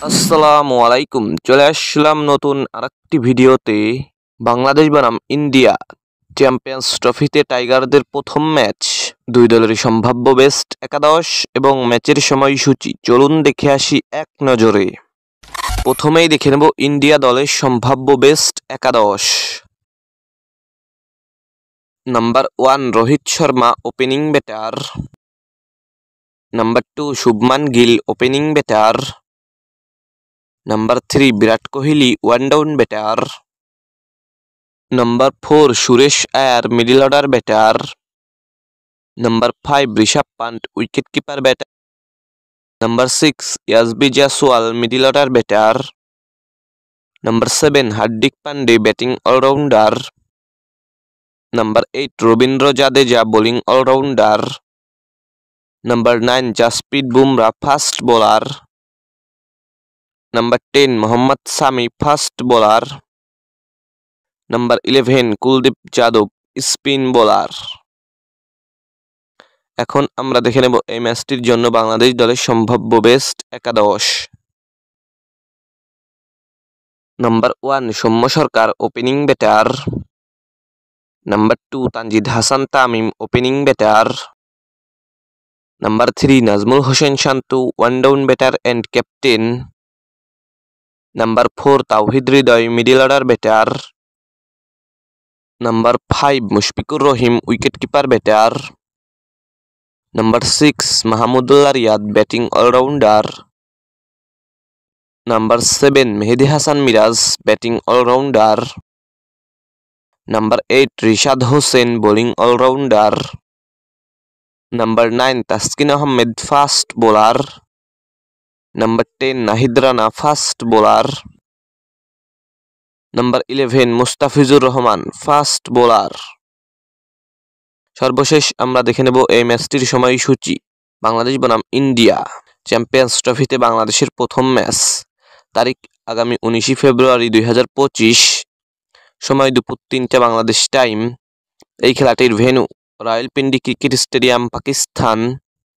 আসসালামু আলাইকুম। চলে আসলাম নতুন আরেকটি ভিডিওতে। বাংলাদেশ বনাম ইন্ডিয়া চ্যাম্পিয়ন্স ট্রফিতে টাইগারদের প্রথম ম্যাচ, দুই দলেরই সম্ভাব্য বেস্ট একাদশ এবং ম্যাচের সময়সূচি চলুন দেখে আসি এক নজরে। প্রথমেই দেখে নেব ইন্ডিয়া দলের সম্ভাব্য বেস্ট একাদশ। Number 1 Rohit Sharma opening batter. Number 2 Shubman Gill opening batter. Number 3 Virat Kohli one down batter. Number 4 Suresh Iyer middle order batter. Number 5 Rishabh Pant wicketkeeper batter. Number 6 Yashasvi Jaiswal middle order batter. Number 7 Hardik Pande batting allrounder. Number 8 Ravindra Jadeja bowling allrounder. Number 9 Jasprit Bumrah fast bowler. Number 10 Mohammed Shami fast bowler. Number 11 Kuldeep Yadav spin bowler. এখন আমরা দেখে নেব এই ম্যাচটির জন্য বাংলাদেশ দলের সম্ভাব্য best একাদশ। Number 1 Soumya Sarkar opening batter. Number 2 Tanzid Hasan Tamim opening batter. Number 3 Najmul Hossain Shanto one down batter and captain. Number 4 Towhid Hridoy middle order batter. Number 5 Mushfiqur Rahim wicketkeeper batter. Number 6 Mahmudullah Riyad batting allrounder. Number 7 Mehedi Hasan Miraz batting allrounder. Number 8 Rishad Hossain bowling allrounder. Number 9 Taskin Ahmed fast bowler. Number 10 Nahid Rana fast bowler. Number 11 Mustafizur Rahman fast bowler. সর্বশেষ আমরা দেখে নেব এই ম্যাচটির সময়সূচি। বাংলাদেশ বনাম India champions ট্রফিতে বাংলাদেশের প্রথম ম্যাচ, তারিখ আগামী 19 ফেব্রুয়ারি 2025, সময় দুপুর 3টা বাংলাদেশ টাইম। এই খেলাটির venue Rawalpindi cricket stadium, Pakistan.